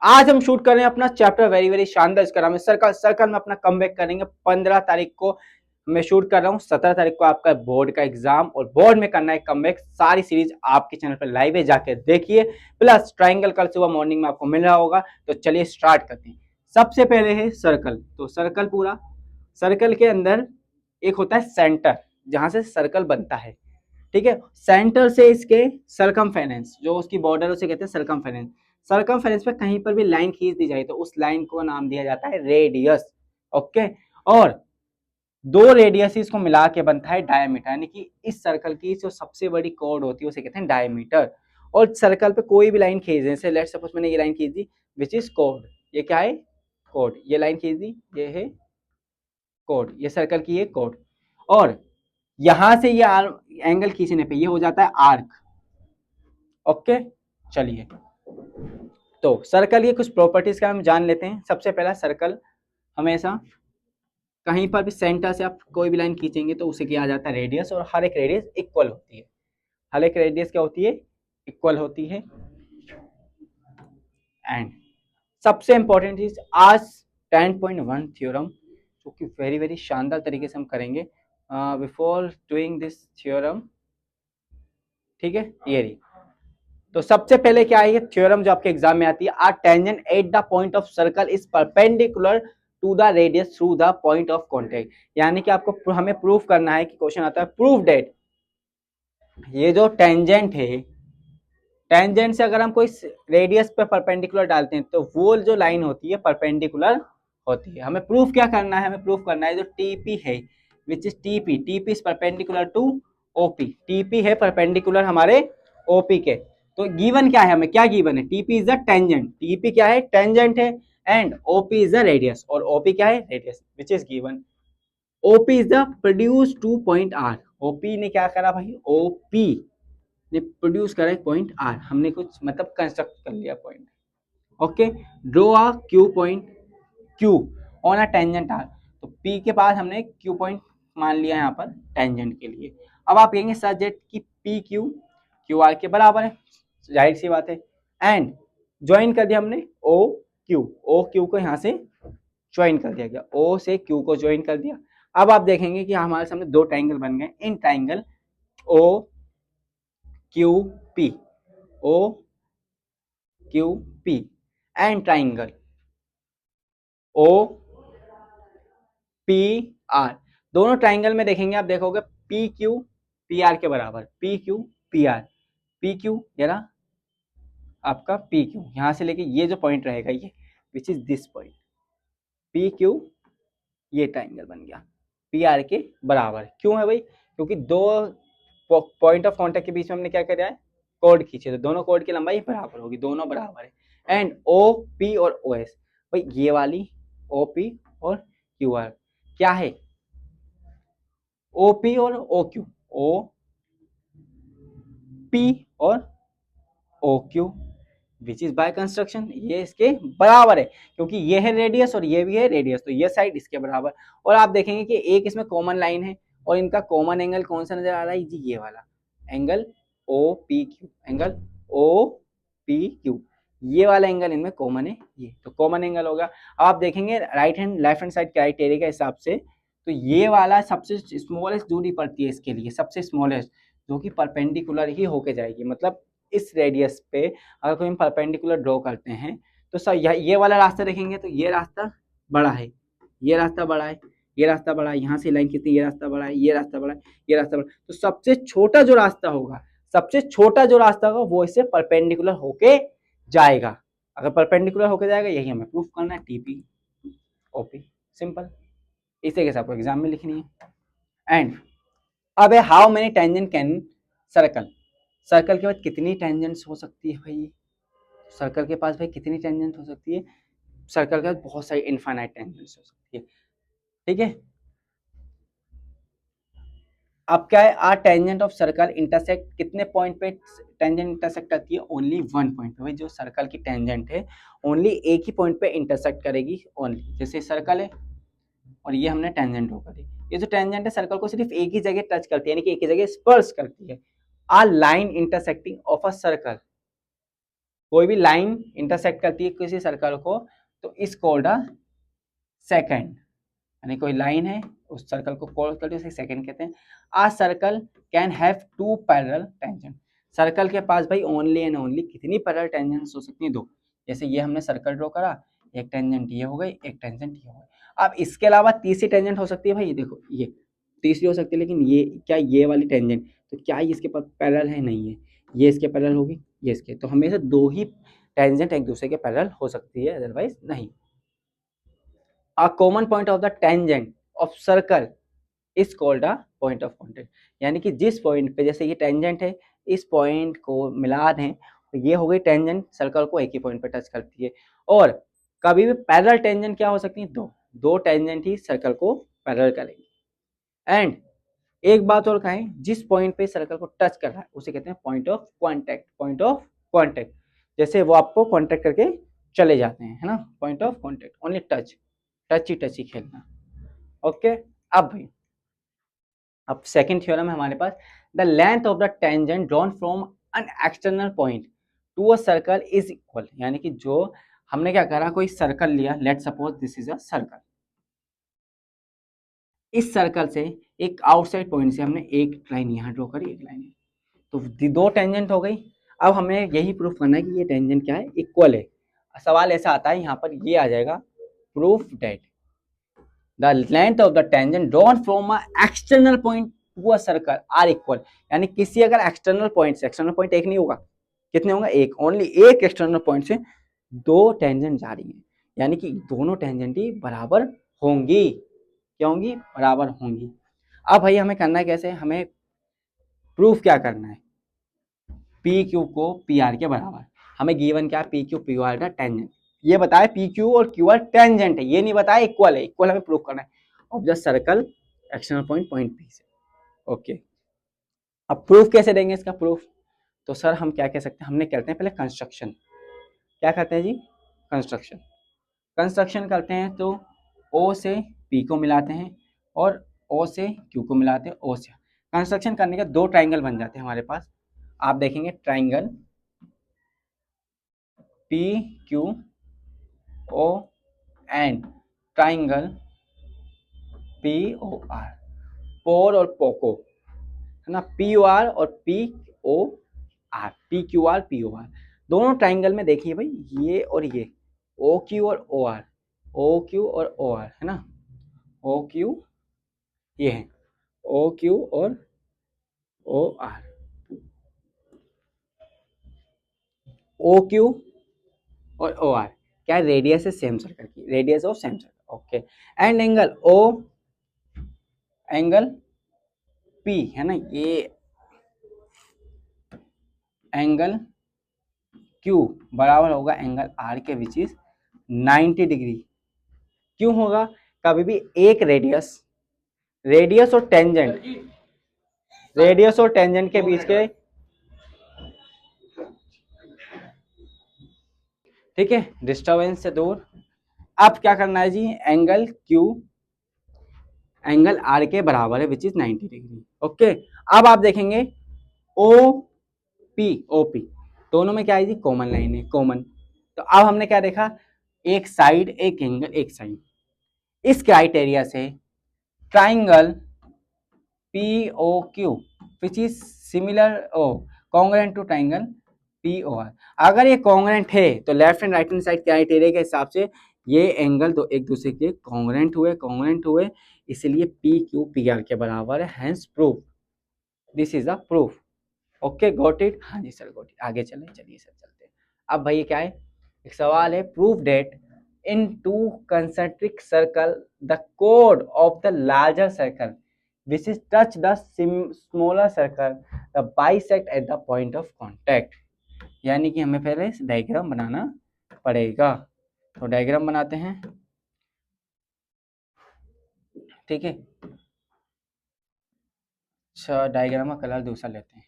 आज हम शूट कर रहे हैं अपना चैप्टर वेरी वेरी शानदार, इसका नाम है सर्कल। सर्कल में अपना कमबैक करेंगे 15 तारीख को मैं शूट कर रहा हूँ, 17 तारीख को आपका बोर्ड का एग्जाम और बोर्ड में करना है कमबैक। सारी सीरीज आपके चैनल पर लाइव है, जाके देखिए। प्लस ट्राइंगल कल सुबह मॉर्निंग में आपको मिल रहा होगा। तो चलिए स्टार्ट करते हैं। सबसे पहले है सर्कल। तो सर्कल पूरा, सर्कल के अंदर एक होता है सेंटर जहां से सर्कल बनता है, ठीक है। सेंटर से इसके सरकमफेरेंस, जो उसकी बॉर्डर उसे कहते हैं सरकमफेरेंस। सरकमफेरेंस पे कहीं पर भी लाइन खींच दी जाए तो उस लाइन को नाम दिया जाता है रेडियस। ओके। और दो रेडियस को मिला के बनता है डायमीटर, यानी कि इस सर्कल की जो सबसे बड़ी कॉर्ड होती है उसे कहते हैं डायमीटर। और सर्कल पे कोई भी लाइन खींच दें, जैसे लेट्स सपोज मैंने ये लाइन खींच दी विच इज कॉर्ड, ये क्या है कॉर्ड, ये लाइन खींच दी ये है कॉर्ड, ये सर्कल की ये कॉर्ड। और यहां से ये एंगल खींचने पे ये हो जाता है आर्क। ओके। चलिए, तो सर्कल की कुछ प्रॉपर्टीज का हम जान लेते हैं। सबसे पहला, सर्कल हमेशा कहीं पर भी सेंटर से आप कोई भी लाइन खींचेंगे तो उसे किया जाता है रेडियस, और हर एक रेडियस इक्वल होती है। हर एक रेडियस क्या होती है, इक्वल होती है। एंड सबसे इंपॉर्टेंट चीज आज 10.1 थ्योरम, जो कि वेरी वेरी शानदार तरीके से हम करेंगे बिफोर डूइंग दिस थ्योरम, ठीक है। ये रही। तो सबसे पहले क्या है, ये थ्योरम जो आपके एग्जाम में आती है, are tangent at the point of circle is perpendicular to the radius through the point of contact. यानी कि आपको हमें प्रूफ करना है कि क्वेश्चन आता है प्रूफ डेट, ये जो टेंजेंट है, टेंजेंट से अगर हम कोई रेडियस पे परपेंडिकुलर डालते हैं तो वो जो लाइन होती है परपेंडिकुलर होती है। हमें प्रूफ क्या करना है, हमें प्रूफ करना है जो टीपी है which is TP, TP is perpendicular to OP, TP है परपेंडिकुलर हमारे ओपी के। तो गिवन क्या है, हमें क्या गिवन है, TP is the tangent, TP क्या है टेंजेंट है, and OP is the radius, और ओपी क्या है radius which is given. OP is the produce to point R, OP ने क्या करा भाई, ओपी ने प्रोड्यूस करा एक पॉइंट आर, हमने कुछ मतलब कंस्ट्रक्ट कर लिया point. Okay. Draw a Q point Q on a tangent R. तो पी के पास हमने क्यू पॉइंट मान लिया यहाँ पर टेंजेंट के लिए। अब आप कहेंगे सर जेट की पी क्यू क्यू आर के बराबर है, जाहिर सी बात है। एंड ज्वाइन कर दिया हमने ओ क्यू, ओ क्यू को यहाँ से ज्वाइन कर दिया गया, ओ से क्यू को ज्वाइन कर दिया। अब आप देखेंगे कि हमारे सामने दो ट्राइंगल बन गए, in triangle O Q P, O Q P and triangle O P R. दोनों ट्राइंगल में देखेंगे आप, देखोगे पी क्यू पी आर के बराबर, P Q P R, P Q ये रहा आपका पी क्यू, यहां से लेके ये जो पॉइंट रहेगा ये which is this point, P Q ये ट्राइंगल बन गया पी आर के बराबर। क्यों है भाई, क्योंकि दो पॉइंट ऑफ कांटेक्ट के बीच में हमने क्या किया है, कोड खींचे, तो दोनों कोड की लंबाई बराबर होगी, दोनों बराबर है। एंड ओ पी और ओ एस, भाई ये वाली ओ पी और क्यू आर क्या है, ओ पी और ओ क्यू, ओ पी और O Q which is by construction ये इसके बराबर है, क्योंकि ये है रेडियस और ये भी है रेडियस, तो ये साइड इसके बराबर। और आप देखेंगे कि एक इसमें कॉमन लाइन है, और इनका कॉमन एंगल कौन सा नजर आ रहा है जी, ये वाला angle O P Q, angle O P Q, ये वाला एंगल इनमें कॉमन है, ये तो कॉमन एंगल होगा। आप देखेंगे right hand left hand side criteria के हिसाब से, तो ये वाला सबसे स्मॉलेस्ट दूरी पड़ती है इसके लिए, सबसे स्मॉलेस्ट, जो कि परपेंडिकुलर ही होके जाएगी। मतलब इस रेडियस पे अगर कोई हम परपेंडिकुलर ड्रॉ करते हैं तो सर ये वाला रास्ता देखेंगे तो ये रास्ता बड़ा है, ये रास्ता बड़ा है, ये रास्ता बड़ा है, यहाँ से लाइन खींचते ये रास्ता बड़ा है, ये रास्ता बड़ा है, ये रास्ता बड़ा है। तो सबसे छोटा जो रास्ता होगा, सबसे छोटा जो रास्ता होगा वो इससे परपेंडिकुलर होके जाएगा। अगर परपेंडिकुलर होके जाएगा यही हमें प्रूफ करना है, टीपी ओपी, सिंपल। इस तरीके से आपको एग्जाम में लिखनी है। एंड अब है how many tangent can circle, circle के बाद कितनी टेंजेंट्स हो सकती है भाई, सर्कल के पास भाई कितनी टेंजेंट हो सकती है, सर्कल के पास बहुत सारी इनफाइनाइट टेंजेंट्स हो सकती है, ठीक है। अब क्या है, are tangent of circle intersect, कितने पॉइंट पे टेंजेंट इंटरसेक्ट करती है, ओनली वन पॉइंट पे। भाई जो सर्कल की टेंजेंट है ओनली एक ही पॉइंट पे इंटरसेक्ट करेगी ओनली, जैसे सर्कल है और ये हमने टेंजेंट ड्रॉ करी, ये जो टेंजेंट है सर्कल को सिर्फ एक ही जगह टच करती है, यानी कि एक ही जगह स्पर्श करती है। A line intersecting of a circle, कोई भी लाइन इंटरसेक्ट करती है किसी सर्कल को तो इस कॉल्ड अ सेकंड, यानी कोई लाइन है उस सर्कल को कॉल करते हैं उसे सेकंड कहते हैं। A circle can have two parallel tangent, सर्कल के पास भाई ओनली एंड ओनली कितनी पैरेलल टेंजेंट्स हो सकती हैं? दो। जैसे ये हमने सर्कल ड्रॉ करा, एक टेंजेंट ये हो गई, एक टेंजेंट ये हो गई। अब इसके अलावा तीसरी टेंजेंट हो सकती है भाई, देखो ये तीसरी हो सकती है, लेकिन ये क्या ये वाली टेंजेंट तो क्या ये इसके पास पैरेलल है? नहीं है। ये इसके पैरेलल होगी, ये इसके, तो हमेशा दो ही टेंजेंट एक दूसरे के पैरेलल हो सकती है, अदरवाइज नहीं। A common point of the tangent of circle is called a point of contact, यानी कि जिस पॉइंट पे, जैसे ये टेंजेंट है, इस पॉइंट को मिला दें तो ये हो गई टेंजेंट, सर्कल को एक ही पॉइंट पे टच करती है। और कभी भी पैरेलल टेंजेंट क्या हो सकती है? दो, दो टेंजेंट ही सर्कल को पैरेलल करेंगे। एंड एक बात और कहें, जिस पॉइंट पे सर्कल को टच कर रहा है उसे कहते हैं point of contact, point of contact. जैसे वो आपको कॉन्टैक्ट करके चले जाते हैं, है ना, point of contact, only touch, touch ही खेलना। ओके। अब भाई अब सेकंड थ्योरम है हमारे पास, the length of the tangent drawn from an external point to a circle is equal, यानी कि जो हमने क्या करा, कोई सर्कल लिया, let suppose this is a circle, इस सर्कल से एक आउटसाइड पॉइंट से हमने एक लाइन यहाँ ड्रॉ करी, एक लाइन, तो दो टेंजेंट हो गई। अब हमें यही प्रूफ करना है कि ये टेंजेंट क्या है, इक्वल है। सवाल ऐसा आता है यहाँ पर, ये आ जाएगा proof that the length of the tangent drawn from a external point to a circle are equal, यानी किसी अगर एक्सटर्नल पॉइंट से, एक्सटर्नल पॉइंट एक नहीं होगा, कितने होंगे? एक, ओनली एक एक्सटर्नल पॉइंट से दो टेंजेंट जा रही है, यानी कि दोनों टेंजेंट ही बराबर होंगी। क्या होंगी? बराबर होंगी। अब भाई हमें करना है कैसे, हमें प्रूफ क्या करना है, पी क्यू को पी आर के बराबर। हमें गिवन क्या, पी क्यू पी आर का टेंजेंट, ये बताया पी क्यू और क्यू आर टेंजेंट है, ये नहीं बताया इक्वल है, इक्वल हमें प्रूफ करना है of the circle external point point P से। ओके, अब प्रूफ कैसे देंगे इसका प्रूफ? तो सर हम क्या कह सकते हैं, हमने करते हैं पहले कंस्ट्रक्शन। क्या करते हैं जी? कंस्ट्रक्शन। कंस्ट्रक्शन करते हैं तो ओ से पी को मिलाते हैं और ओ से क्यू को मिलाते हैं, ओ से। कंस्ट्रक्शन करने के दो ट्राइंगल बन जाते हैं हमारे पास, आप देखेंगे triangle P Q O and triangle P O R, पोर और पोको, है ना, पी ओ आर और P O R, P Q R P O R. दोनों ट्राइंगल में देखिए भाई, ये और ये ओ क्यू और ओ आर, ओ क्यू और ओ आर, है ना, ओ क्यू, ये है ओ क्यू और ओ आर, ओ क्यू और ओ आर क्या रेडियस है सेम सर्कल की, radius of same circle. Okay, and angle O, angle P, है ना, ये एंगल क्यू बराबर होगा एंगल आर के, विच इज 90 डिग्री। क्यों होगा? कभी भी एक रेडियस, रेडियस और टेंजेंट, रेडियस और टेंजेंट के बीच के, ठीक है, डिस्टर्बेंस से दूर। अब क्या करना है जी, एंगल क्यू एंगल आर के बराबर है, विच इज 90 डिग्री। ओके, अब आप देखेंगे ओ पी, ओ पी दोनों में क्या है जी, कॉमन लाइन है, कॉमन। तो अब हमने क्या देखा, एक साइड एक एंगल एक साइड, इस क्राइटेरिया से triangle P O Q which is similar or congruent to triangle P O R, अगर ये कॉन्ग्रुएंट है तो left and right hand side criteria के हिसाब से ये एंगल तो एक दूसरे के कॉन्ग्रुएंट हुए, कॉन्ग्रुएंट हुए, इसलिए पी क्यू पी आर के बराबर है, hence proof, this is the proof. Okay, got it? हाँ जी सर, गॉट इट। आगे चलें, चलिए सर चलते हैं। अब भाई क्या है, एक सवाल है, proof that in two concentric circle the कोड of the larger circle which is touch the smaller circle the bisect at the point of contact, यानी कि हमें पहले डायग्राम बनाना पड़ेगा। तो डायग्राम बनाते हैं, ठीक है। अच्छा, डायग्राम का कलर दूसरा लेते हैं।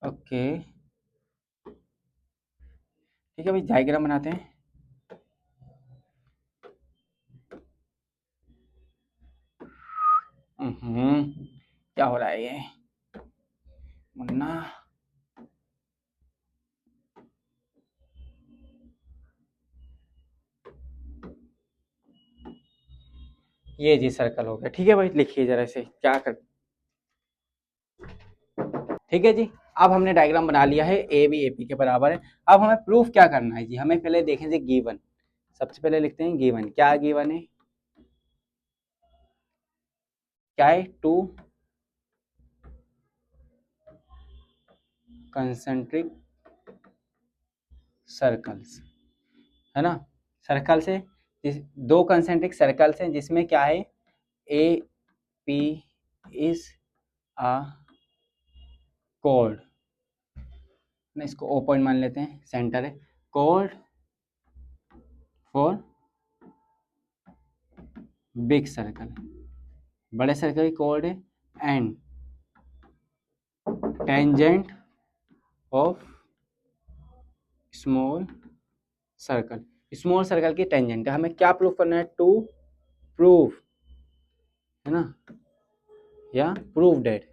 ओके, ठीक है भाई, डायग्राम बनाते हैं। क्या हो रहा है ये मुन्ना? ये जी सर्कल हो गया। ठीक है भाई, लिखिए जरा इसे क्या कर। ठीक है जी, अब हमने डायग्राम बना लिया है, ए बी ए पी के बराबर है। अब हमें प्रूफ क्या करना है जी, हमें पहले देखें जी गिवन। सबसे पहले लिखते हैं गिवन, क्या गिवन है, क्या है, टू कंसेंट्रिक सर्कल्स, है ना। सर्कल से दो कंसेंट्रिक सर्कल्स हैं जिसमें क्या है, A P is a code, ना इसको ओ पॉइंट मान लेते हैं, सेंटर है, कोड फॉर बिग सर्कल, बड़े सर्कल की कोड है, and tangent of small circle, small circle की टेंजेंट है। हमें क्या प्रूफ करना है, टू प्रूफ, है ना, या प्रूफ डेट,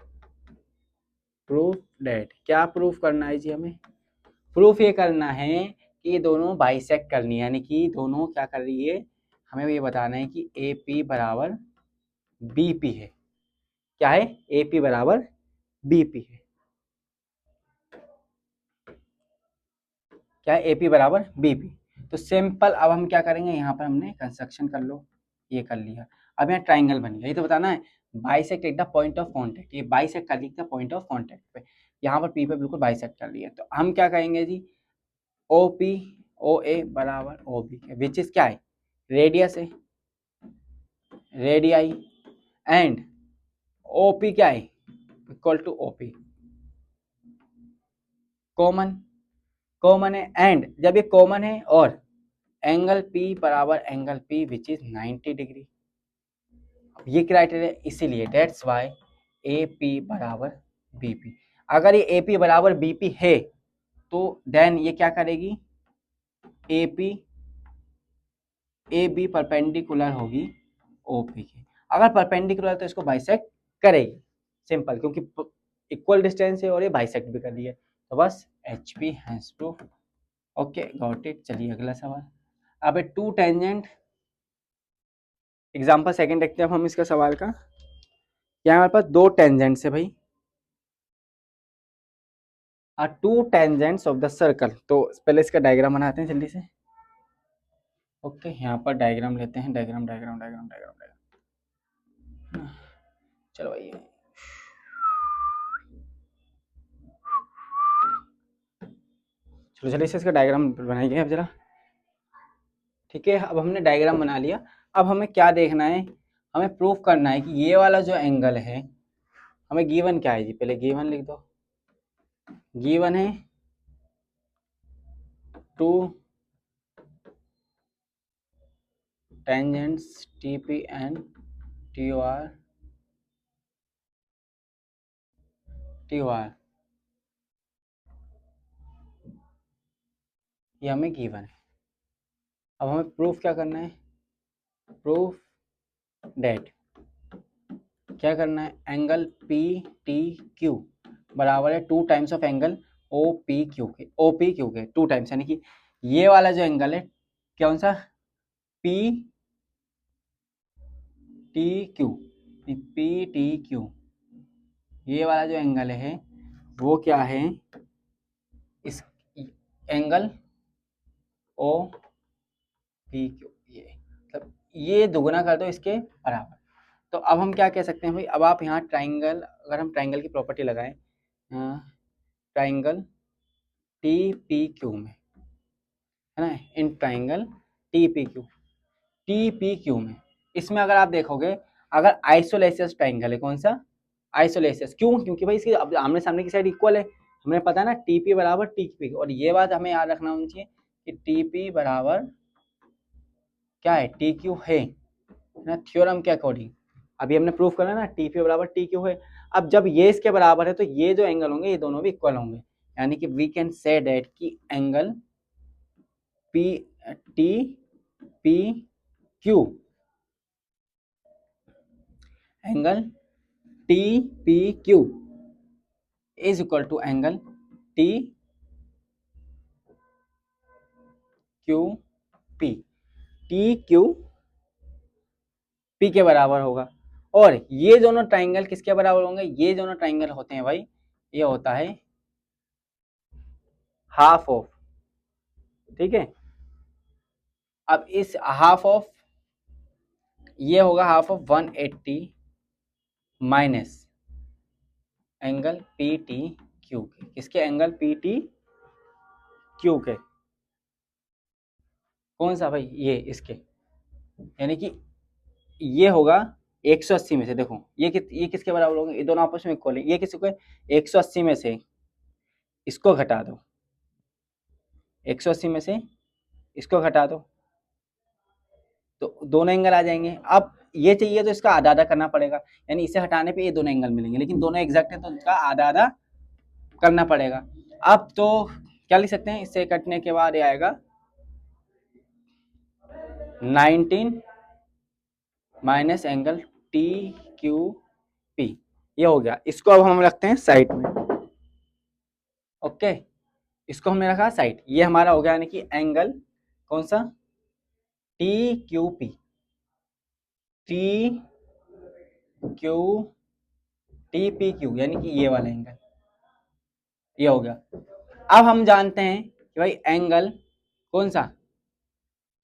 प्रूफ डेट, क्या प्रूफ करना है जी हमें, प्रूफ ये करना है कि ये दोनों बाइसेक्ट करनी है, यानी कि दोनों क्या कर रही है, हमें ये बताना है कि ए पी बराबर बी पी है, क्या है, ए पी बराबर बी पी है, क्या है, ए पी बराबर बी पी। तो सिंपल, अब हम क्या करेंगे, यहाँ पर हमने कंस्ट्रक्शन कर लो, ये कर लिया, अब यहाँ ट्राइंगल बन गया, ये तो बताना है, bisect at the point of contact, ये बाइसेक्ट कर लिखता पॉइंट ऑफ कॉन्टेक्ट पे, यहाँ पर पी पे बिल्कुल बाइसेक्ट कर लिया, तो हम क्या कहेंगे जी, ओ पी ओ ए बराबर ओ बी के, विच इज क्या है, रेडियस है, रेडियाई, एंड ओ पी क्या है, equal to O P, common, common है, एंड जब ये कॉमन है, और एंगल पी बराबर angle P which is 90 degree, ये क्राइटेरिया, इसीलिए डेट्स वाई ए पी बराबर बी पी। अगर ये ए पी बराबर बी पी है तो देन ये क्या करेगी, A P A B perpendicular होगी ओ पी की, अगर परपेंडिकुलर तो इसको बाइसेक्ट करेगी, सिंपल, क्योंकि इक्वल डिस्टेंस है और ये बाइसेक्ट भी कर रही है, तो बस H P has proof. Okay, got it. चलिए अगला सवाल, अब टू टेंजेंट, एग्जाम्पल सेकंड देखते हैं अब हम इसका सवाल का, यहाँ हमारे पास दो टेंजेंट्स है भाई, to tangents of the circle, तो पहले इसका डायग्राम बनाते हैं जल्दी से। ओके, यहाँ पर डायग्राम लेते हैं, diagram diagram diagram diagram diagram, चलो भाई, चलो जल्दी से इसका डायग्राम बनाइए अब जरा। ठीक है, अब हमने डायग्राम बना लिया, अब हमें क्या देखना है, हमें प्रूफ करना है कि ये वाला जो एंगल है, हमें गिवन क्या है जी, पहले गिवन लिख दो, गिवन है two tangents T P and T O R, T O R, ये हमें गिवन है। अब हमें प्रूफ क्या करना है, प्रूफ डेट, क्या करना है, एंगल पी टी क्यू बराबर है two times of angle O P Q के, ओ पी क्यू के टू टाइम्स, यानी कि ये वाला जो एंगल है, कौन सा, P T Q, P T Q, ये वाला जो एंगल है वो क्या है, इस एंगल ओ पी क्यू, ये मतलब ये दुगुना कर दो इसके बराबर। तो अब हम क्या कह सकते हैं भाई, अब आप यहाँ ट्राइंगल, अगर हम ट्राइंगल की प्रॉपर्टी लगाएं, ट्राइंगल टी पी क्यू में, है ना, in triangle T P Q, T P Q में, इसमें अगर आप देखोगे, अगर आइसोलेसियस ट्राइंगल है, कौन सा, आइसोलेसियस, क्यों, क्योंकि भाई इसकी आमने सामने की साइड इक्वल है, हमें पता है ना, टीपी बराबर टी पी, और ये बात हमें याद रखना होनी चाहिए कि टीपी बराबर क्या है, टी क्यू है ना, थ्योरम के अकॉर्डिंग, अभी हमने प्रूफ करना ना, टीपी बराबर टी क्यू है। अब जब ये इसके बराबर है तो ये जो एंगल होंगे ये दोनों भी इक्वल होंगे, यानी कि वी कैन से डेट कि angle P T P Q, angle T P Q is equal to angle T Q P, T Q P के बराबर होगा। और ये दोनों ट्राइंगल किसके बराबर होंगे? ये दोनों ट्राइंगल होते हैं भाई, ये होता है हाफ ऑफ, ठीक है। अब इस हाफ ऑफ, ये होगा half of 180 minus angle P T Q के, किसके? एंगल पी टी क्यू के। कौन सा भाई? ये इसके, यानी कि ये होगा 180 में से, देखो ये किसके बराबर होगा? ये दोनों आपस में इक्वल है, ये किसको? 180 में से इसको घटा दो, 180 में से इसको घटा दो, तो दोनों एंगल आ जाएंगे। अब ये चाहिए तो इसका आधा आधा करना पड़ेगा, यानी इसे हटाने पे ये दोनों एंगल मिलेंगे, लेकिन दोनों एग्जैक्ट है तो इसका आधा आधा करना पड़ेगा। अब तो क्या लिख सकते हैं? इससे कटने के बाद ये आएगा 19 minus angle T Q P, ये हो गया। इसको अब हम रखते हैं साइड में, ओके। इसको हमने रखा साइड, ये हमारा हो गया, यानी कि एंगल कौन सा? T Q P, T Q T P Q, यानी कि ये वाला एंगल, ये हो गया। अब हम जानते हैं कि भाई एंगल कौन सा?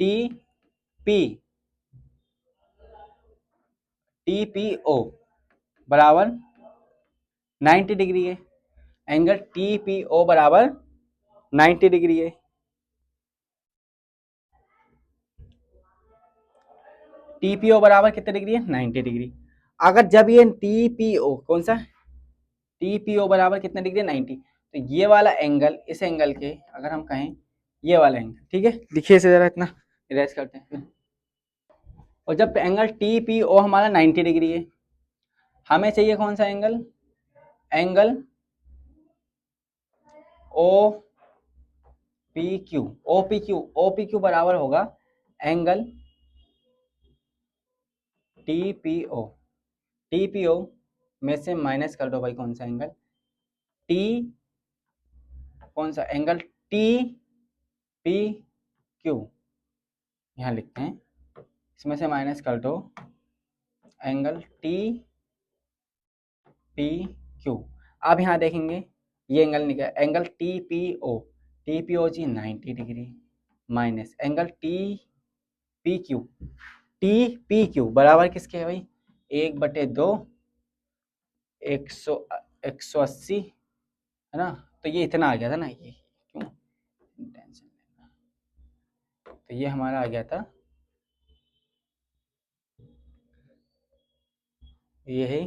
T P, T P O बराबर 90 डिग्री है। एंगल टी पी ओ बराबर 90 डिग्री है। टी पी ओ बराबर कितने डिग्री है? 90 डिग्री। अगर जब ये टी पी ओ कौन सा? टी पी ओ बराबर कितने डिग्री? 90। तो ये वाला एंगल, इस एंगल के अगर हम कहें ये वाला एंगल, ठीक है, देखिए इसे जरा इतना इरेज करते हैं। और जब एंगल टी पी ओ हमारा 90 डिग्री है, हमें चाहिए कौन सा angle? Angle O P Q, O P Q, O P Q बराबर होगा angle T P O, T P O में से माइनस कर दो भाई कौन सा एंगल? टी, कौन सा एंगल? टी पी क्यू, यहाँ लिखते हैं, इसमें से माइनस कर दो एंगल टी पी क्यू। अब यहाँ देखेंगे ये एंगल निकला, एंगल टी पी ओ जी 90 degree minus angle T P Q बराबर किसके है भाई? 1/2 180, है ना। तो ये इतना आ गया था ना, ये क्यों टेंशन लेना। तो ये हमारा आ गया था, ये है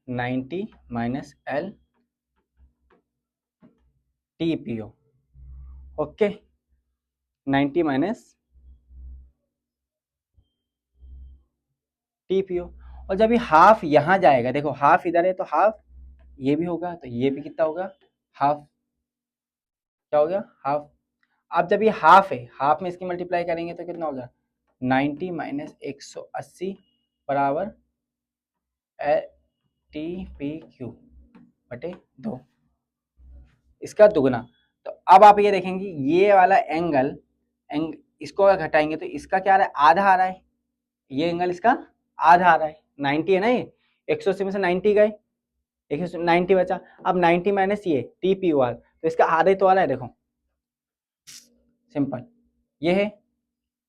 90 minus L T P O, okay, 90 minus T P O. और जब ये हाफ यहाँ जाएगा, देखो हाफ इधर है तो हाफ ये भी होगा, तो ये भी कितना होगा? हाफ, क्या हो गया? हाफ। अब जब ये हाफ है, हाफ में इसकी मल्टीप्लाई करेंगे तो कितना होगा? 90 माइनस 180 बराबर टी पी क्यू बटे 2, इसका दुगना। तो अब आप ये देखेंगे ये वाला एंगल इसको अगर घटाएंगे तो इसका क्या आ रहा है? आधा आ रहा है। ये एंगल इसका आधा आ रहा है, 90 है ना, ये 180 में से 90 गए, 190 बचा। अब 90 माइनस ये टी पी वाल, तो इसका आधा ही तो आ रहा है, देखो सिंपल। ये है,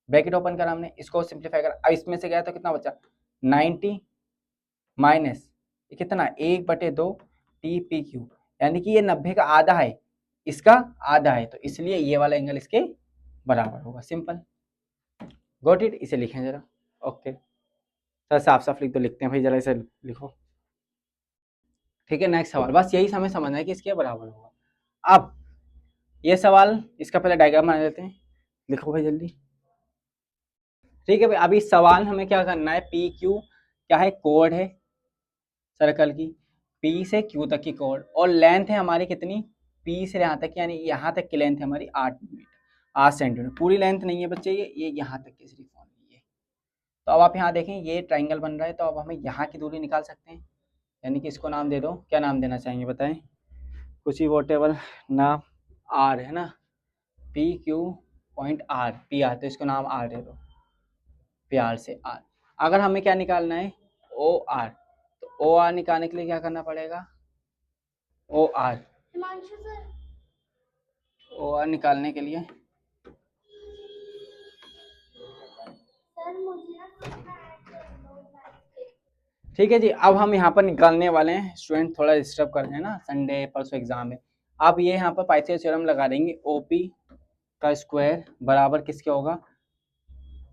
ब्रैकेट ओपन करा हमने, इसको सिंप्लीफाई करा, अब इसमें से गया तो कितना बचा? 90 माइनस ये कितना? 1/2 टी पी क्यू, यानी कि ये 90 का आधा है, इसका आधा है, तो इसलिए ये वाला एंगल इसके बराबर होगा। Simple, got it. इसे लिखें जरा, ओके सर, साफ साफ लिख दो, लिखते हैं भाई, जरा इसे लिखो, ठीक है। नेक्स्ट सवाल, बस यही हमें समझना है कि इसके बराबर होगा। अब ये सवाल, इसका पहले डायग्राम बना लेते हैं, लिखो भाई जल्दी, ठीक है भाई। अभी सवाल हमें क्या करना है? पी क्यू क्या है? कोड है सर्कल की, पी से क्यू तक की कोड, और लेंथ है हमारी कितनी? पी से यहाँ तक, यानी यहाँ तक की लेंथ है हमारी 8 सेंटीमीटर। पूरी लेंथ नहीं है बच्चे, ये यहाँ तक की सिर्फ ओनली है। तो अब आप यहाँ देखें ये ट्राइंगल बन रहा है, तो अब हमें यहाँ की दूरी निकाल सकते हैं, यानी कि इसको नाम दे दो, क्या नाम देना चाहेंगे बताएं? कुछ ही वोटेबल नाम, आर है ना, P Q point R, P R, तो इसको नाम आर दे दो, प्यार से आर। अगर हमें क्या निकालना है, ओ आर, तो ओ आर निकालने के लिए क्या करना पड़ेगा, ओ आर, ओ आर निकालने के लिए ठीक है जी। अब हम यहाँ पर निकालने वाले हैं, स्टूडेंट थोड़ा डिस्टर्ब कर रहे हैं ना, संडे परसों एग्जाम है। आप ये यहाँ पर पाइथागोरस थ्योरम लगा देंगे, ओपी का स्क्वायर बराबर किसके होगा,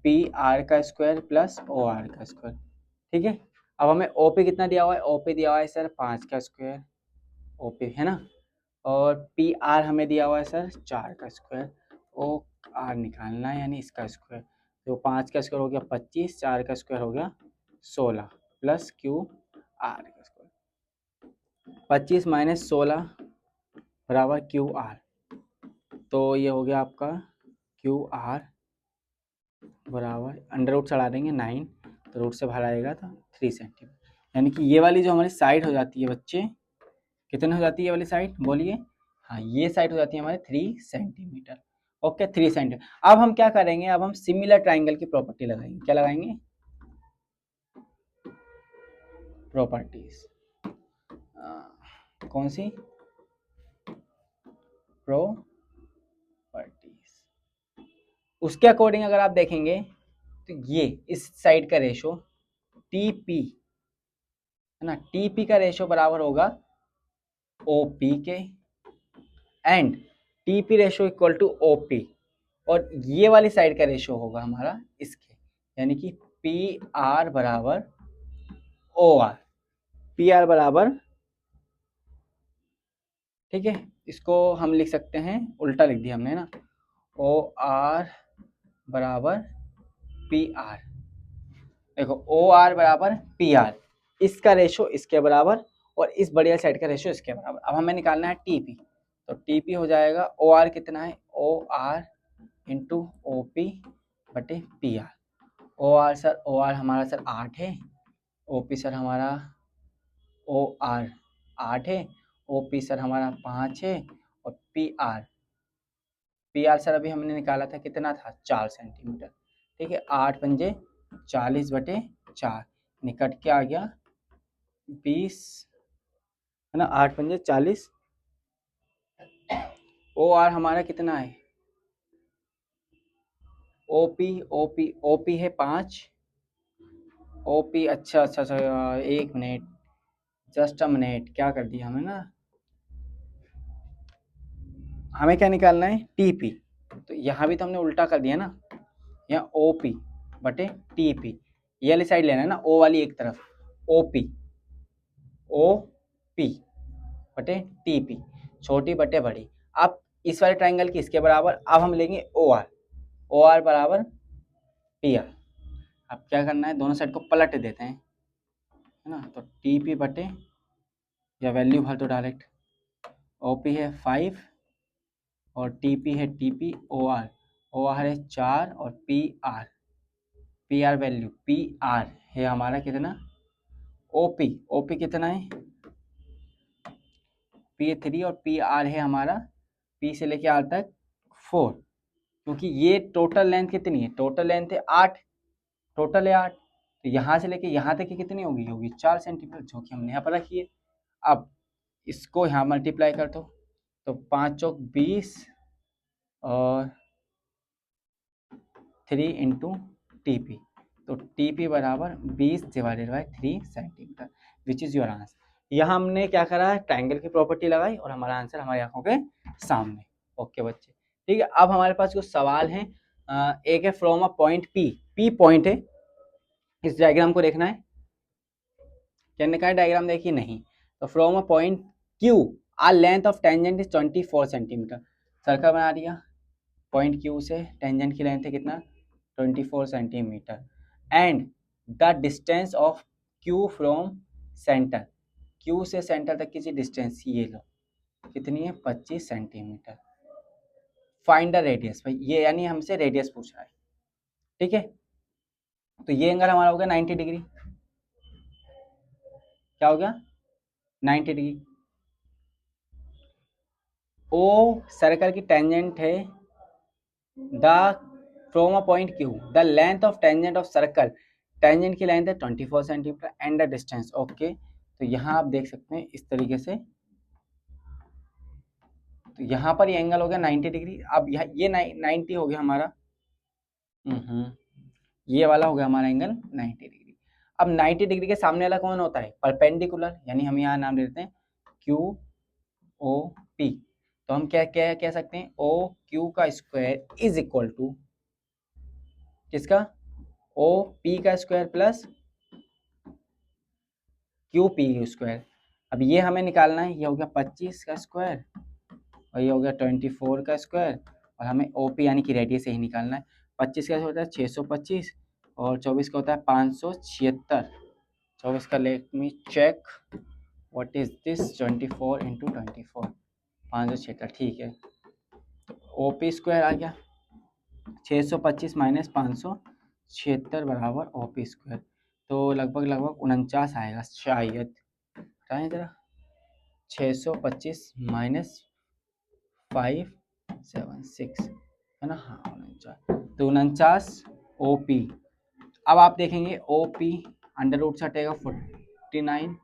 पी आर का स्क्वायर प्लस ओ आर का स्क्वायर। ठीक है, अब हमें ओपी कितना दिया हुआ है, ओपी दिया हुआ है सर 5 का स्क्वायर, ओपी है ना, और पी आर हमें दिया हुआ है सर 4 का स्क्वायर, ओ आर निकालना है यानी इसका स्क्वायर। तो 5 का स्क्वायर हो गया 25, 4 का स्क्वायर हो गया 16 प्लस क्यू आर का स्क्वायर। 25 माइनस 16 बराबर क्यू आर, तो ये हो गया आपका क्यू आर बराबर अंडर रूट चढ़ा देंगे 9, तो रूट से बाहर आएगा तो 3 सेंटीमीटर। यानी कि ये वाली जो हमारी साइड हो जाती है बच्चे, कितने हो जाती है ये वाली साइड बोलिए, हाँ ये साइड हो जाती है हमारे 3 सेंटीमीटर। Okay 3 centimetre. अब हम क्या करेंगे, अब हम सिमिलर ट्राइंगल की प्रॉपर्टी लगाएंगे। क्या लगाएंगे, प्रॉपर्टीज, कौन सी प्रॉपर्टीज, उसके अकॉर्डिंग अगर आप देखेंगे तो ये इस साइड का रेशो टीपी है ना, टीपी का रेशो बराबर होगा ओपी के, and T P ratio equal to O P, और ये वाली साइड का रेशो होगा हमारा इसके, यानी कि पी आर बराबर ओ आर, पी आर बराबर, ठीक है, इसको हम लिख सकते हैं, उल्टा लिख दिया हमने ना, ओ आर बराबर पी आर। देखो ओ आर बराबर पी आर, इसका रेशो इसके बराबर और इस बढ़िया साइड का रेशो इसके बराबर। अब हमें निकालना है टीपी, तो टीपी हो जाएगा ओ आर कितना है, O R into O P बटे P R. O R sir, O R हमारा सर 8 है, ओ पी सर हमारा ओ आर 8 है, ओ पी सर हमारा 5 है, और पी आर सर अभी हमने निकाला था कितना था 4 सेंटीमीटर। ठीक है, 8 पंजे 40 बटे 4, निकट के आ गया 20 है ना, 8 पंजे 40। ओ आर हमारा कितना है, ओपी ओपी ओपी है 5, ओपी अच्छा अच्छा अच्छा, 1 मिनट, जस्ट अ मिनट, क्या कर दिया हमें ना, हमें क्या निकालना है टीपी, तो यहाँ भी तो हमने उल्टा कर दिया ना, यहाँ ओपी बटे टीपी, ये वाली साइड लेना है ना, ओ वाली एक तरफ, ओपी ओ पी बटे टीपी, छोटी बटे बड़ी। अब इस वाले ट्राइंगल की इसके बराबर, अब हम लेंगे ओ आर बराबर पी आर। अब क्या करना है, दोनों साइड को पलट देते हैं है ना, तो टीपी बटे, या वैल्यू भर दो डायरेक्ट, ओपी है 5 और टीपी है टीपी, ओ आर है 4 और P R value P R है हमारा कितना, ओपी कितना है पी 3 और पी आर है हमारा पी से लेके आर तक 4, क्योंकि ये टोटल लेंथ कितनी है, टोटल लेंथ है 8, टोटल है 8, तो यहाँ से लेके यहाँ तक की कितनी होगी, होगी 4 सेंटीमीटर, जो कि हमने यहाँ पर रखी है। अब इसको यहाँ मल्टीप्लाई कर दो, तो 5 चौक 20 और 3 इंटू टी पी, तो टी पी बराबर 20 divided by 3 centimetre, which is your answer. यहाँ हमने क्या करा, ट्राइंगल की प्रॉपर्टी लगाई और हमारा आंसर हमारी आंखों के सामने। ओके बच्चे, ठीक है। अब हमारे पास कुछ सवाल हैं, एक है from a point P point है, इस डायग्राम को देखना है, कहने का डायग्राम देखिए नहीं, तो from a point Q R length of tangent is 24 centimetre, circle बना दिया, पॉइंट क्यू से टेंजेंट की लेंथ है कितना 24 centimetre, and the distance of Q from centre, Q से सेंटर तक की डिस्टेंस ये लो कितनी है 25 सेंटीमीटर, फाइंड द रेडियस, भाई ये यानी हमसे रेडियस पूछ रहा है। ठीक है, तो ये एंगल हमारा हो गया 90 डिग्री, क्या हो गया 90 डिग्री। ओ सर्कल की टेंजेंट है the from a point Q the length of tangent of circle, tangent की लेंथ है 24 centimetre and the distance. Okay, तो यहाँ आप देख सकते हैं इस तरीके से, तो यहाँ पर ये एंगल हो गया 90 डिग्री। अब ये 90 हो गया हमारा, ये वाला हो गया हमारा एंगल 90 डिग्री। अब 90 डिग्री के सामने वाला कौन होता है, परपेंडिकुलर, यानी हम यहाँ नाम दे देते हैं क्यू ओ पी। तो हम क्या क्या कह सकते हैं, ओ क्यू का स्क्वायर इज इक्वल टू किसका, ओ पी का square plus Q P square. अब ये हमें निकालना है, ये हो गया 25 का स्क्वायर और ये हो गया 24 का स्क्वायर, और हमें ओ पी यानी कि रेडियस से ही निकालना है। 25 का होता है 625 और 24 का होता है 576। 24 का let me check what is this, 24 into 24 576, ठीक है। ओ पी स्क्वायर आ गया 625 माइनस 576 बराबर ओ पी स्क्वायर, तो लगभग 49 आएगा शायद, बताएं जरा। 625 माइनस 576 है ना, हाँ 49, तो 49 ओ पी। अब आप देखेंगे ओ पी अंडर रूट से हटेगा 49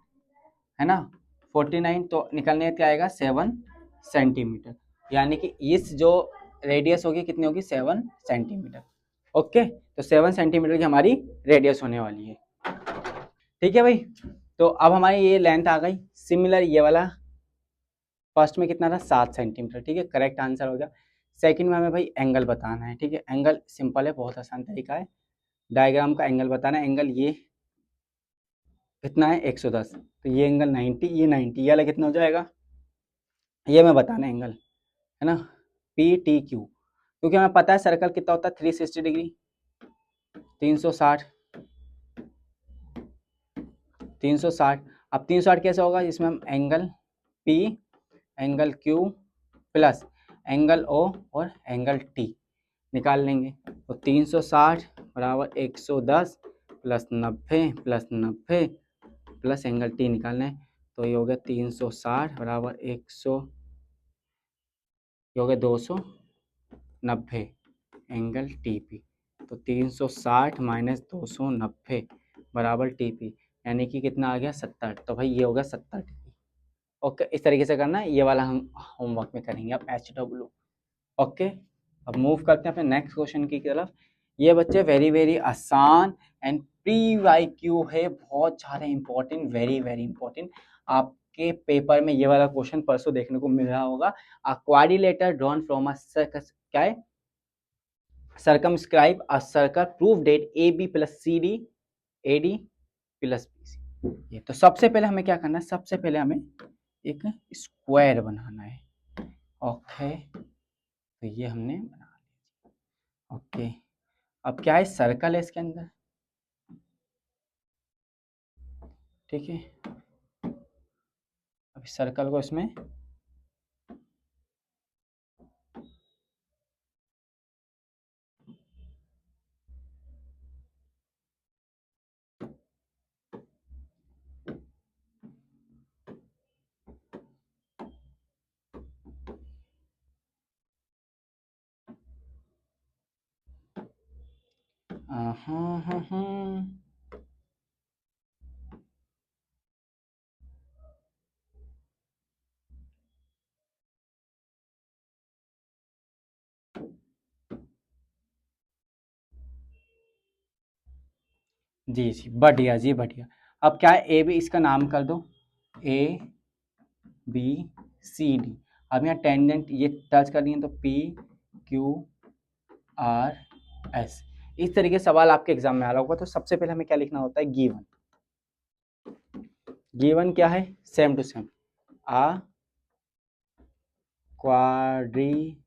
है ना, 49 तो निकलने क्या आएगा 7 सेंटीमीटर, यानी कि इस जो रेडियस होगी कितनी होगी 7 सेंटीमीटर। ओके, तो 7 सेंटीमीटर की हमारी रेडियस होने वाली है, ठीक है भाई। तो अब हमारी ये लेंथ आ गई। सिमिलर ये वाला फर्स्ट में कितना था 7 सेंटीमीटर, ठीक है, करेक्ट आंसर हो गया। सेकंड में हमें भाई एंगल बताना है, ठीक है, एंगल सिंपल है, बहुत आसान तरीका है, डायग्राम का एंगल बताना है। एंगल ये कितना है 110, तो ये एंगल 90, ये 90, ये वाला कितना हो जाएगा, ये मैं बताना है एंगल, है ना, पी टी क्यू, क्योंकि हमें पता है सर्कल कितना होता है 360 डिग्री, 360, 360। अब 360 कैसे होगा, जिसमें हम angle P, angle Q plus angle O और एंगल टी निकाल लेंगे। तो 360 बराबर 110 plus 90 plus 90 plus angle T निकालना है, तो ये हो गया 360 बराबर 100, ये हो गया 290 एंगल टी पी, तो 360 माइनस 290 बराबर टी पी, यानी कि कितना आ गया 70, तो भाई ये हो गया 70 डिग्री। ओके, इस तरीके से करना है, ये वाला हम होमवर्क में करेंगे अब एच डब्ल्यू। ओके, अब मूव करते हैं अपने नेक्स्ट क्वेश्चन की तरफ। ये बच्चे वेरी वेरी आसान एंड प्री वाई क्यू है, बहुत ज़्यादा इंपॉर्टेंट, वेरी वेरी इंपॉर्टेंट। आपके पेपर में ये वाला क्वेश्चन परसों देखने को मिल रहा होगा। A quadrilateral drawn from a circus, क्या है, circumscribe a circle, prove that AB plus CD AD plus BC। ये तो सबसे पहले हमें क्या करना है, सबसे पहले हमें एक स्क्वायर बनाना है। ओके, तो ये हमने बना लिया। ओके, अब क्या है, सर्कल है इसके अंदर, ठीक है। अब सर्कल को इसमें हाँ हाँ हाँ, जी जी बढ़िया जी बढ़िया। अब क्या है, ए बी इसका नाम कर दो, ए बी सी डी। अब यहाँ टेंजेंट ये टच कर दिए तो पी क्यू आर एस, इस तरीके से सवाल आपके एग्जाम में आ रहा होगा। तो सबसे पहले हमें क्या लिखना होता है, गिवन, गिवन क्या है, same to same, a quadrilateral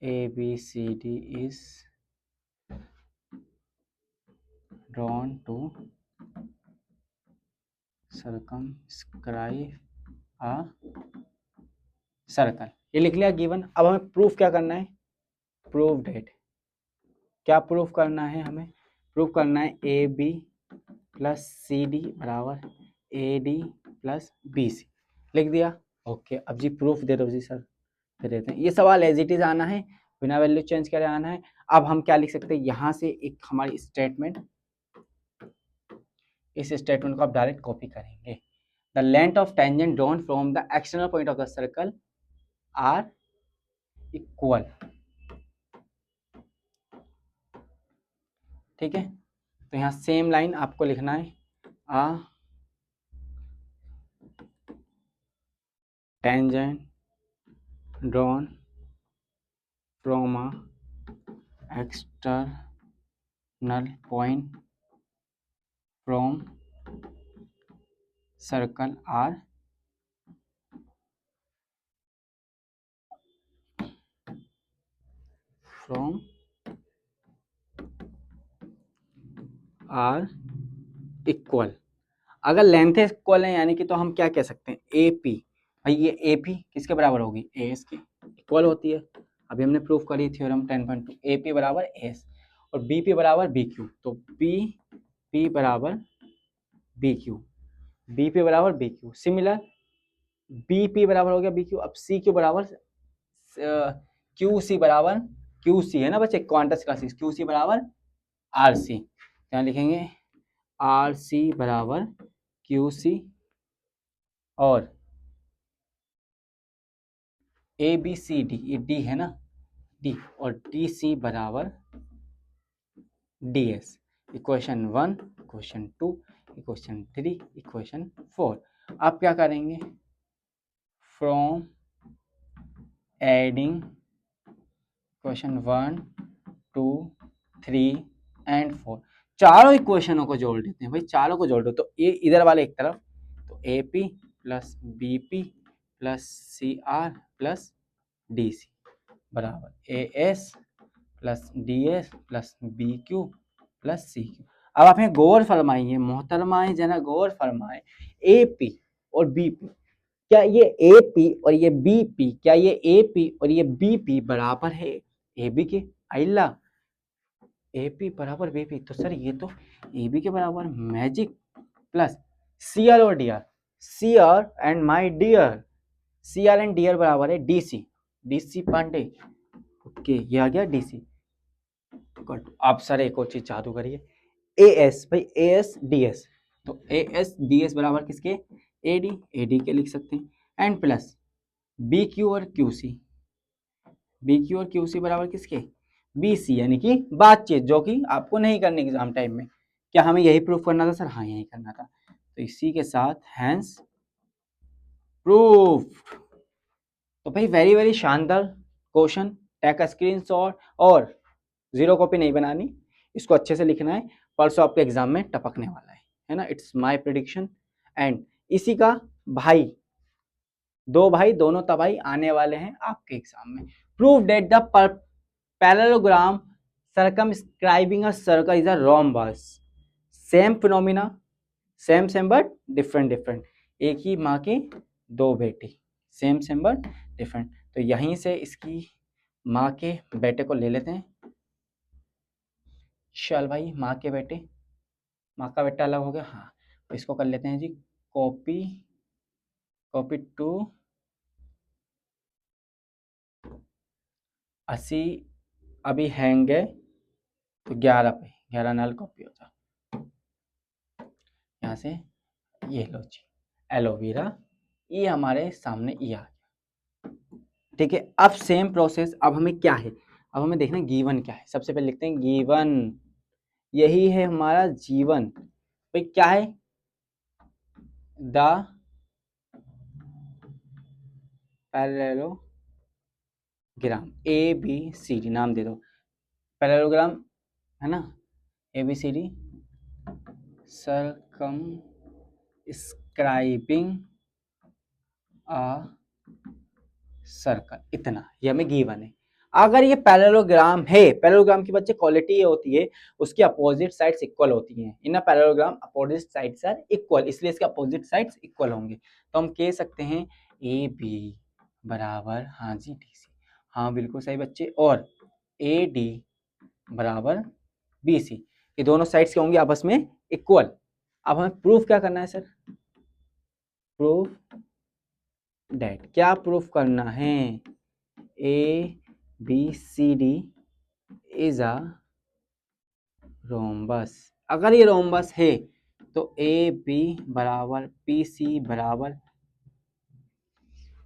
A B C D is drawn to circumscribe a circle, ये लिख लिया गिवन। अब हमें प्रूफ क्या करना है, प्रूव डेट, क्या प्रूफ करना है हमें, प्रूफ करना है A B plus C D बराबर A D plus B C, लिख दिया। ओके, अब जी प्रूफ दे दो जी सर, दे देते हैं। ये सवाल एज इट इज आना है, बिना वैल्यू चेंज करे आना है। अब हम क्या लिख सकते हैं, यहाँ से एक हमारी स्टेटमेंट, इस स्टेटमेंट को आप डायरेक्ट कॉपी करेंगे। The length of tangent drawn from the external point of the circle are equal. ठीक है, तो यहाँ सेम लाइन आपको लिखना है, a tangent drawn from a external point from circle are from are equal. अगर length equal है यानी कि, तो हम क्या कह सकते हैं, ए पी। भाई ये ए पी किसके बराबर होगी, ए एस की इक्वल होती है। अभी हमने प्रूफ करी थ्योरम 10.2, ए पी बराबर एस और बी पी बराबर बी क्यू। तो बी पी बराबर बी क्यू, बी पी बराबर B Q. Similar B P बराबर हो गया बी क्यू। अब सी क्यू बराबर क्यू सी बराबर क्यू सी है ना बच्चे, क्वांटस क्लासेस, क्यू सी बराबर आर सी। क्या लिखेंगे, आर सी बराबर क्यू सी और ए बी सी डी, ये डी है ना, डी, और डी सी बराबर D S. Equation 1, equation 2, equation 3, equation 4। आप क्या करेंगे, फ्रॉम एडिंग इक्वेशन 1, 2, 3 एंड 4, चारों इक्वेशनों को जोड़ देते हैं। भाई चारों को जोड़ दो तो ये इधर वाले एक तरफ, तो A P plus B P plus C R plus D C बराबर A S plus D S plus B Q plus C Q. अब आप यहाँ गौर फरमाइए, मोहतरमाए जना गौर फरमाए, ए पी और बी पी, क्या ये ए पी और ये बी पी, क्या ये ए पी और ये बी पी बराबर है ए बी के? अल्लाह, ए पी बराबर बी पी, तो सर ये तो ए बी के बराबर मैजिक। प्लस सी आर और D R, C R and my dear, C R and D R बराबर है D C, D C Pandey. Okay, ये आ गया डी सी। गुड। आप सर एक और चीज जादू करिए, ए एस, भाई ए एस डी एस, तो ए एस डी एस बराबर किसके, ए डी के लिख सकते हैं। एंड प्लस बी क्यू और क्यू सी, बी क्यू और क्यू सी बराबर किसके, बी सी, यानी कि बातचीत, जो कि आपको नहीं करनी एग्जाम टाइम में। क्या हमें यही प्रूफ करना था सर? हाँ यही करना था। तो इसी के साथ हैंस प्रूफ। तो भाई वेरी वेरी शानदार क्वेश्चन, टेक स्क्रीनशॉट और जीरो कॉपी नहीं बनानी, इसको अच्छे से लिखना है, परसों आपके एग्जाम में टपकने वाला है ना, इट्स माय प्रेडिक्शन। एंड इसी का भाई, दो भाई दोनों तबाही आने वाले हैं आपके एग्जाम में। Prove that the parallelogram circumscribing a circle is a rhombus, same phenomena, same but different different, एक ही माँ के दो बेटे, सेम बट डिफरेंट। तो यहीं से इसकी माँ के बेटे को ले लेते हैं। चल भाई, माँ के बेटे, माँ का बेटा अलग हो गया, हाँ, तो इसको कर लेते हैं जी कॉपी, कॉपी टू 80, अभी हैंगे तो 11 पे, 11 नाल कॉपी हो जाए। यहाँ से ये लो जी एलोवेरा, ये हमारे सामने ये आ गया। ठीक है, अब सेम प्रोसेस, अब हमें क्या है, अब हमें देखना गिवन क्या है। सबसे पहले लिखते हैं गिवन, यही है हमारा जीवन। भाई क्या है, the parallelogram, A B C D नाम दे दो, पैरेललोग्राम है ना, A B C D circumscribing a circle, इतना ये हमें गिवन है। अगर ये पैरेललोग्राम है, पैरेललोग्राम की बच्चे क्वालिटी ये होती है उसकी अपोजिट साइड्स इक्वल होती हैं। In a parallelogram opposite sides are equal, इसलिए इसके अपोजिट साइड्स इक्वल होंगे। तो हम कह सकते हैं ए बी बराबर, हाँ जी डी सी, हाँ बिल्कुल सही बच्चे, और ए डी बराबर बी सी, ये दोनों साइड्स क्या होंगी आपस में इक्वल। अब हमें प्रूफ क्या करना है सर, प्रूफ डेट, क्या प्रूफ करना है, ए BCD इज अ रोम्बस। अगर ये रोम्बस है तो AB बराबर PC बराबर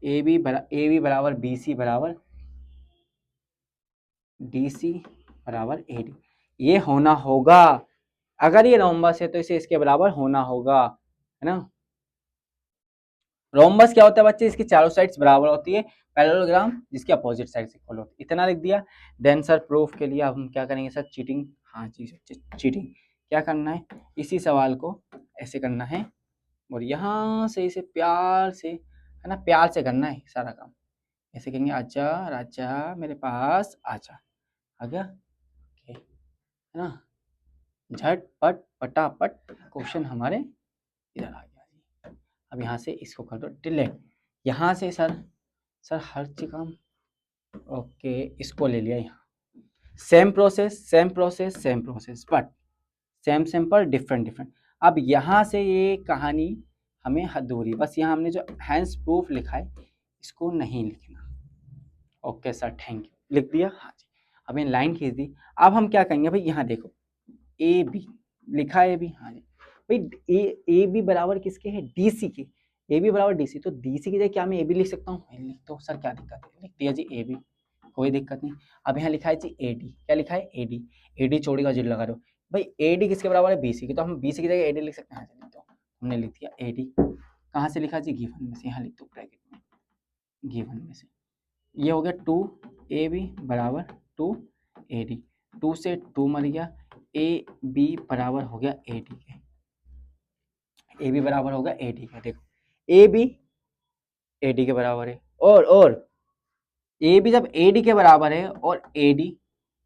AB बराबर BC बराबर DC बराबर AD, ये होना होगा। अगर ये रोम्बस है तो इसे इसके बराबर होना होगा, है ना। रोम्बस क्या होता है बच्चे, इसकी चारों साइड्स बराबर होती है, पैरेललोग्राम जिसकी अपोजिट साइड इक्वल होती है। इतना लिख दिया। देन सर प्रूफ के लिए अब हम क्या करेंगे सर, चीटिंग। हाँ जी चीटिंग। क्या करना है, इसी सवाल को ऐसे करना है और यहाँ से इसे प्यार से, है ना, प्यार से करना है सारा काम। ऐसे कहेंगे, आजा राजा मेरे पास आजा, आ गया, है ना, झटपट पटापट क्वेश्चन हमारे इधर आ गया जी। अब यहाँ से इसको कर दो डिलीट। यहाँ से सर हर चीज काम, ओके, इसको ले लिया यहाँ। Same process same process same process, but same same पर डिफरेंट डिफरेंट। अब यहाँ से ये कहानी हमें अधूरी, बस यहाँ हमने जो हैंस प्रूफ लिखा है इसको नहीं लिखना। ओके सर थैंक यू, लिख दिया, हाँ जी। अब ये लाइन खींच दी। अब हम क्या करेंगे भाई, यहाँ देखो ए बी लिखा है, बी, हाँ जी भाई, ए बी बराबर किसके है, डीसी के। ए बी बराबर डीसी, तो डीसी की जगह क्या मैं ए बी लिख सकता हूँ, लिख दो सर, क्या दिक्कत है, लिख दिया जी ए बी, कोई दिक्कत नहीं। अब यहाँ लिखा है जी ए डी, क्या लिखा है ए डी, ए डी चौड़ी का जिल लगा दो भाई, ए डी किसके बराबर है, बीसी की, तो हम बीसी की जगह ए डी लिख सकते हैं, हाँ जी, तो हमने लिख दिया ए डी। कहाँ से लिखा जी, गिवन में से, यहाँ लिख दो ब्रैकेट में, गिवन में से। ये हो गया 2 ए बी बराबर 2 ए डी, 2 से 2 मर गया, ए बी बराबर हो गया ए डी के, ए बी बराबर होगा ए डी का। देखो ए बी ए डी के बराबर है, और ए बी जब ए डी के बराबर है और A D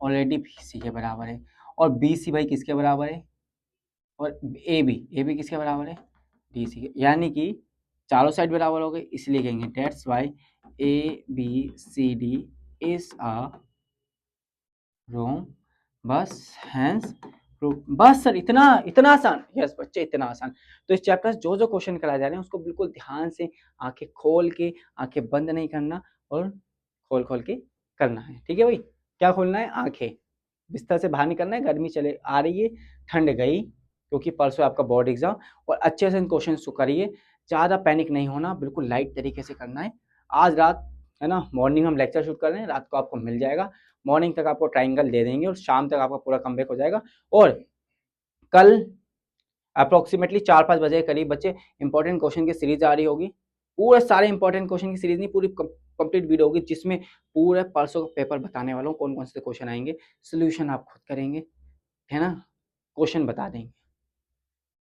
already B C के बराबर है, और बी सी भाई किसके बराबर है, और ए बी किसके बराबर है, डी सी के, यानी कि चारों साइड बराबर हो गए, इसलिए कहेंगे that's why A B C D is a rhombus hence proof. बस सर इतना इतना आसान, यस बच्चे इतना आसान। तो इस चैप्टर से जो जो क्वेश्चन कराए जा रहे हैं उसको बिल्कुल ध्यान से, आंखें खोल के, आंखें बंद नहीं करना और खोल खोल के करना है, ठीक है भाई। क्या खोलना है, आंखें, बिस्तर से बाहर निकलना है, गर्मी चले आ रही है, ठंड गई, क्योंकि परसों आपका बोर्ड एग्जाम, और अच्छे से इन क्वेश्चन को करिए, ज़्यादा पैनिक नहीं होना, बिल्कुल लाइट तरीके से करना है। आज रात, है ना, मॉर्निंग हम लेक्चर शूट कर रहे हैं, रात को आपको मिल जाएगा, मॉर्निंग तक आपको ट्राइंगल दे देंगे और शाम तक आपका पूरा कमबैक हो जाएगा। और कल अप्रोक्सीमेटली 4-5 बजे के करीब बच्चे इंपॉर्टेंट क्वेश्चन की सीरीज आ रही होगी, पूरे सारे इंपॉर्टेंट क्वेश्चन की सीरीज नहीं, पूरी कंप्लीट वीडियो होगी, जिसमें पूरे परसों का पेपर बताने वाला हूँ, कौन कौन से क्वेश्चन आएंगे, सोल्यूशन आप खुद करेंगे, है ना, क्वेश्चन बता देंगे,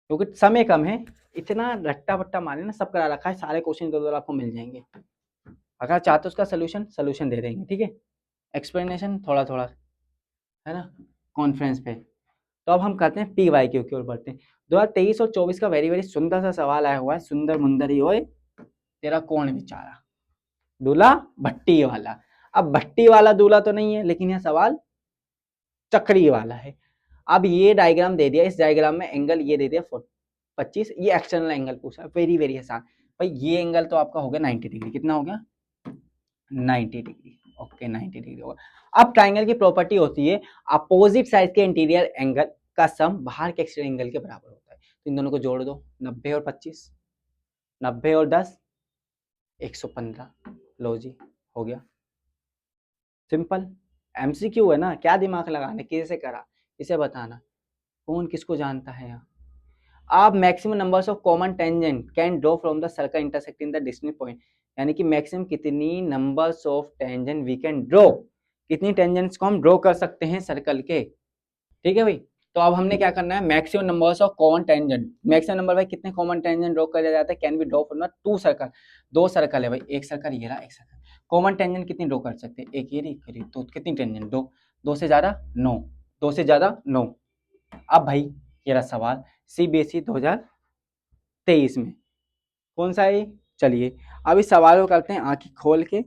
क्योंकि समय कम है, इतना रट्टा बट्टा मारे ना, सब करा रखा है, सारे क्वेश्चन इधर आपको मिल जाएंगे। अगर चाहते हो उसका सोल्यूशन दे देंगे, ठीक है, एक्सप्लेनेशन थोड़ा थोड़ा, है ना, कॉन्फ्रेंस पे। तो अब हम करते हैं पी वाई क्यू की ओर बढ़ते हैं। 2023 और 24 का वेरी वेरी सुंदर सा सवाल आया हुआ है, सुंदर मुंदर ही होए तेरा कौन बेचारा, दूल्हा भट्टी वाला। अब भट्टी वाला दूल्हा तो नहीं है, लेकिन यह सवाल चक्री वाला है। अब ये डायग्राम दे दिया, इस डायग्राम में एंगल ये दे दिया 25, ये एक्सटर्नल एंगल पूछा, वेरी वेरी आसान भाई। ये एंगल तो आपका हो गया 90 डिग्री, कितना हो गया 90 डिग्री, ओके 90 डिग्री होगा। अब ट्राइंगल की प्रॉपर्टी होती है अपोजिट साइड के इंटीरियर एंगल का सम बाहर के एक्सटीरियर एंगल के बराबर होता है। तो इन दोनों को जोड़ दो, 90 और 25, 90 और 10 115, लो जी हो गया, सिंपल। एमसीक्यू है ना, क्या दिमाग लगाने, कैसे करा इसे बताना, कौन किसको जानता है यहाँ। आप maximum numbers of common tangent can draw from the circle intersecting the distance point, यानी कि मैक्सिमम कितनी numbers of tangent we can draw, कितनी टेंजेंट्स को हम ड्रॉ कर सकते हैं सर्कल के, ठीक है भाई। तो अब हमने क्या करना है, maximum numbers of common tangent, maximum number भाई कितने कॉमन टेंजेंट ड्रॉ किया जाता है, can be draw from the 2 circle, 2 circle है भाई, एक सर्कल ये रहा, एक सर्कल, कॉमन टेंजेंट कितनी ड्रॉ कर सकते हैं, एक ये रही, तो कितनी टेंजेंट, 2, 2 से ज्यादा 9, 2 से ज्यादा 9। अब भाई ये रहा सवाल, सीबीएसई 2023 में कौन सा है, चलिए अब इस सवाल को करते हैं आंखें खोल के।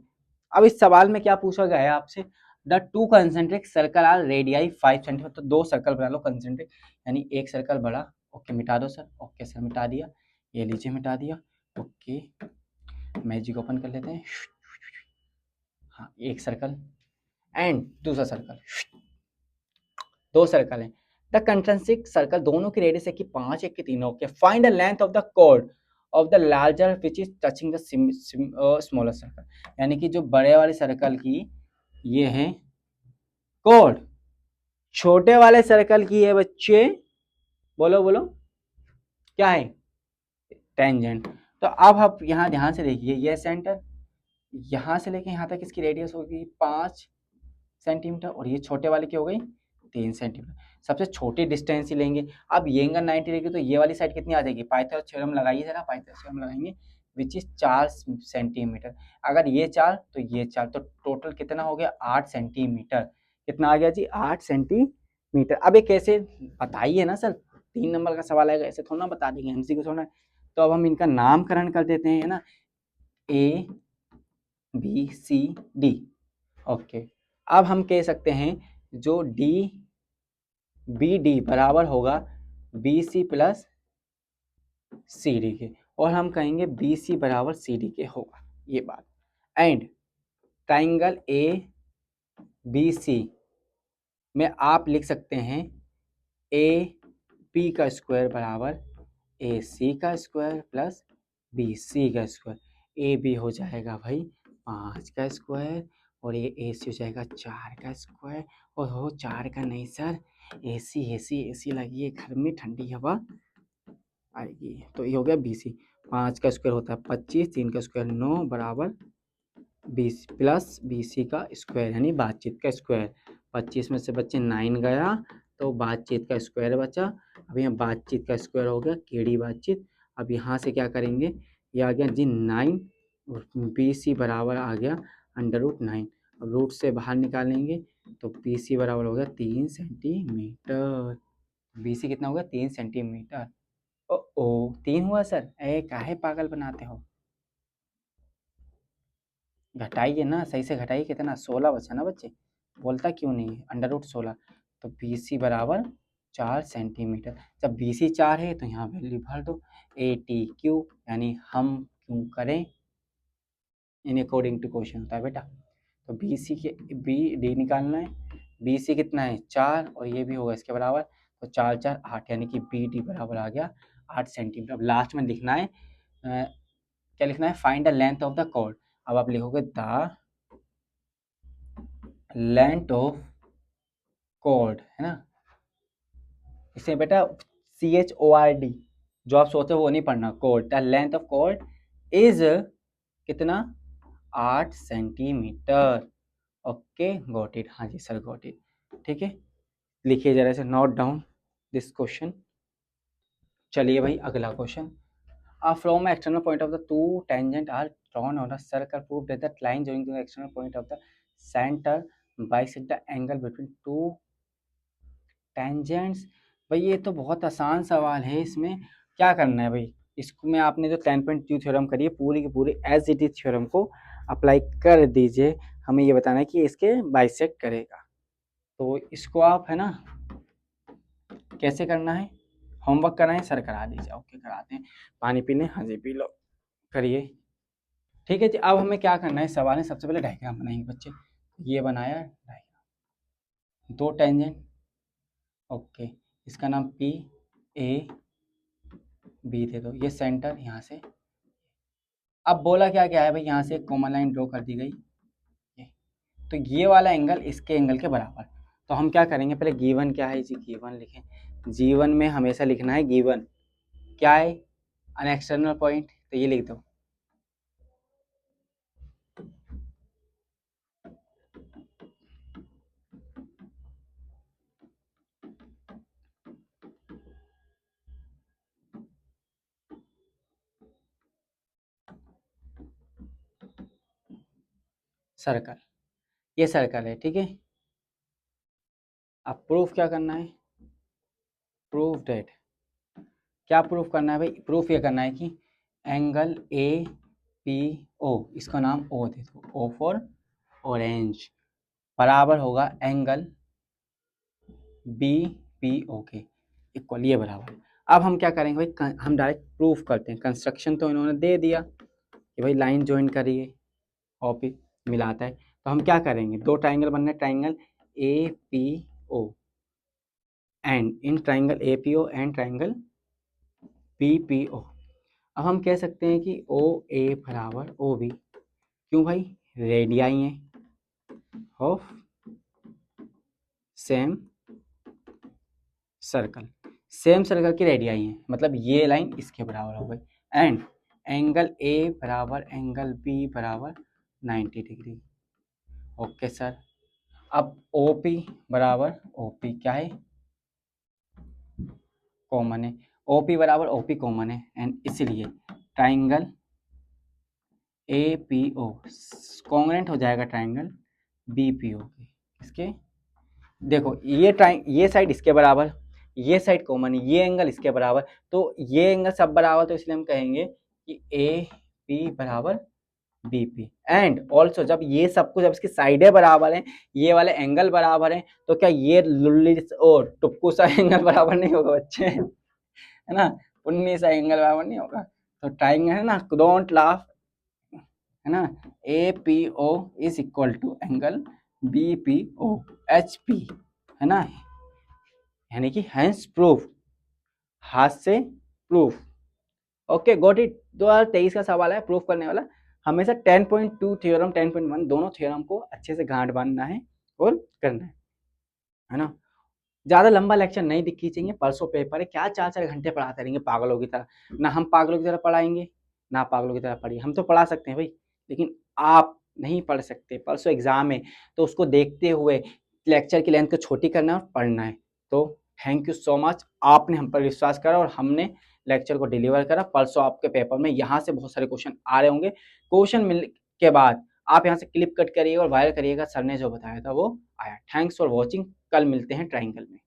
अब इस सवाल में क्या पूछा गया है आपसे, the two concentric circle are radii 5 centimeter, तो 2 सर्कल बना लो कंसेंट्रिक, यानी एक सर्कल बड़ा, ओके मिटा दो सर, ओके सर मिटा दिया, ये लीजिए मिटा दिया, ओके मैजिक ओपन कर लेते हैं, हाँ एक सर्कल, एंड दूसरा सर्कल, दो सर्कल हैं। द कंसेंट्रिक सर्कल दोनों की रेडियस है कि 5 एक की 3 okay. Find the length of the chord of the larger which is touching the smaller circle, यानी कि जो बड़े वाले सर्कल की ये है कॉर्ड, छोटे वाले सर्कल की है बच्चे, बोलो बोलो क्या है, टेंजेंट। तो अब आप यहाँ ध्यान से देखिए, ये सेंटर यहाँ से लेके यहाँ तक इसकी रेडियस होगी 5 सेंटीमीटर और ये छोटे वाले की हो गई 3 सेंटीमीटर। सबसे छोटी डिस्टेंस ही लेंगे। अब ये एंगल 90 डिग्री, तो ये वाली साइड कितनी आ जाएगी, पाइथागोरस थ्योरम लगाइए जरा, पाइथागोरस थ्योरम लगाएंगे विच इज 4 सेंटीमीटर। अगर ये 4 तो ये 4, तो टोटल कितना हो गया 8 सेंटीमीटर। कितना आ गया जी 8 सेंटीमीटर। अब ये कैसे बताइए ना सर, 3 नंबर का सवाल आएगा, ऐसे थोड़ा ना बता देंगे, एमसीक्यू थोड़ा ना। तो अब हम इनका नामकरण कर देते हैं, है ना, A B C D. Okay, अब हम कह सकते हैं जो डी बी डी बराबर होगा B C plus C D के, और हम कहेंगे बी सी बराबर सी डी के होगा ये बात। And triangle A B C में आप लिख सकते हैं ए पी का स्क्वायर बराबर ए सी का स्क्वायर प्लस बी सी का स्क्वायर। ए बी हो जाएगा भाई 5 का स्क्वायर और ये ए सी हो जाएगा 4 का स्क्वायर। और हो 4 का नहीं सर, एसी लगी है घर में, ठंडी हवा आएगी, तो ये हो गया बी सी। 5 का स्क्वायर होता है 25, 3 का स्क्वायर 9 बराबर 20 प्लस बी सी का स्क्वायर यानी बातचीत का स्क्वायर। 25 में से बच्चे 9 गया तो बातचीत का स्क्वायर बचा। अब यहाँ बातचीत का स्क्वायर हो गया केडी बातचीत। अब यहाँ से क्या करेंगे, ये आ गया जी 9 और बी सी बराबर आ गया √9। अब रूट से बाहर निकालेंगे तो बी सी बराबर हो गया 3 सेंटीमीटर। बी सी कितना होगा 3 सेंटीमीटर। ओ 3 हुआ सर, काहे पागल बनाते हो, घटाइए ना, सही से घटाइए, कितना 16 बचा ना बच्चे, बोलता क्यों नहीं है, √16। तो बी सी बराबर 4 सेंटीमीटर। जब बी सी 4 है तो यहाँ वैल्यू भर दो, ए टी क्यू यानी हम क्यों करें इन अकॉर्डिंग टू क्वेश्चन होता है बेटा। तो बी सी के बी डी निकालना है, बी सी कितना है 4 और ये भी होगा इसके बराबर, तो 4 4 8 यानी कि बी डी बराबर आ गया 8 सेंटीमीटर। अब लास्ट में लिखना है क्या लिखना है, find the length of the chord. अब आप लिखोगे द लेंथ ऑफ कॉर्ड, है ना, इसे बेटा CHORD जो आप सोचते हो वो नहीं पढ़ना, chord, the length of chord is कितना 8 सेंटीमीटर। ओके गॉट इट, हाँ जी सर गॉट इट, ठीक है। लिखिए जरा से नोट डाउन दिस क्वेश्चन। चलिए भाई अगला question. From external point of the two tangent are drawn on a circle, prove that the line joining the external point of the center bisect the angle between two tangents। भाई ये तो बहुत आसान सवाल है, इसमें क्या करना है भाई, इसमें आपने जो 10.2 थ्योरम करी है पूरी की पूरी एज इट इज थ्योरम को अप्लाई कर दीजिए। हमें ये बताना है कि इसके बाइसेक्ट करेगा, तो इसको आप है ना कैसे करना है, होमवर्क करना है सर करा दीजिए। ओके कराते हैं, पानी पी लें, हाँ जी पी लो, करिए, ठीक है जी। अब हमें क्या करना है, सवाल है सबसे पहले डायग्राम बनाएंगे बच्चे। ये बनाया डायग्राम, दो टेंजेंट, ओके, इसका नाम पी ए बी दे दो, ये सेंटर यहाँ से। अब बोला क्या क्या है भाई, यहाँ से एक कॉमन लाइन ड्रॉ कर दी गई, ये तो ये वाला एंगल इसके एंगल के बराबर। तो हम क्या करेंगे, पहले गिवन क्या है जी, गिवन लिखें। जीवन में हमेशा लिखना है गिवन क्या है, अन एक्सटर्नल पॉइंट, तो ये लिख दो। सर्कल, ये सर्कल है, ठीक है। अब प्रूफ क्या करना है, प्रूफ डेट, क्या प्रूफ करना है भाई, प्रूफ ये करना है कि एंगल ए पी ओ, इसका नाम ओ दे दो, ओ फॉर ऑरेंज, बराबर होगा एंगल बी पी ओ के इक्वल, ये बराबर। अब हम क्या करेंगे भाई, हम डायरेक्ट प्रूफ करते हैं। कंस्ट्रक्शन तो इन्होंने दे दिया कि भाई लाइन ज्वाइन करिए, कॉपी मिलाता है, तो हम क्या करेंगे, दो ट्राइंगल बनना है, triangle A P O and in triangle A P O and triangle P P O. अब हम कह सकते हैं कि ओ ए बराबर ओ बी, क्यों भाई, रेडियाई हैं of same circle, same circle की रेडियाई हैं, मतलब ये लाइन इसके बराबर हो गई। एंड एंगल ए बराबर एंगल बी बराबर 90 डिग्री। Okay sir. अब ओ पी बराबर ओ पी क्या है, कॉमन है, ओ पी बराबर ओ पी कॉमन है, एंड इसलिए triangle A P O congruent हो जाएगा ट्राइंगल बी पी ओ के। इसके देखो ये साइड इसके बराबर, ये साइड कॉमन है, ये एंगल इसके बराबर, तो ये एंगल सब बराबर, तो इसलिए हम कहेंगे कि ए पी बराबर बी पी। एंड ऑल्सो जब ये सबको, जब इसकी साइडें बराबर हैं, ये वाले एंगल बराबर हैं, तो क्या ये लुल्ली और टुप्पू सा एंगल बराबर नहीं होगा बच्चे, है ना, उन्नी सा एंगल बराबर नहीं होगा। तो ट्राइंगल है ना, डोंट लाफ, है ना, A P O is equal to angle B P O H P, है ना, यानी कि हैंस प्रूफ, हाथ से प्रूफ। Okay got it. 2023 का सवाल है प्रूफ करने वाला। हमेशा 10.2 थ्योरम 10.1 दोनों थ्योरम को अच्छे से गांठ बांधना है और करना है ना। ज़्यादा लंबा लेक्चर नहीं खींचेंगे, परसों पेपर है, क्या 4-4 घंटे पढ़ाते रहेंगे पागलों की तरह। ना हम पागलों की तरह पढ़ाएंगे, ना पागलों की तरह पढ़िए। हम तो पढ़ा सकते हैं भाई, लेकिन आप नहीं पढ़ सकते। परसों एग्जाम है, तो उसको देखते हुए लेक्चर की लेंथ को छोटी करना है और पढ़ना है। तो थैंक यू सो मच, आपने हम पर विश्वास करा और हमने लेक्चर को डिलीवर करा। परसों आपके पेपर में यहाँ से बहुत सारे क्वेश्चन आ रहे होंगे। क्वेश्चन मिलने के बाद आप यहाँ से क्लिप कट करिएगा और वायरल करिएगा, सर ने जो बताया था वो आया। थैंक्स फॉर वॉचिंग, कल मिलते हैं ट्राइंगल में।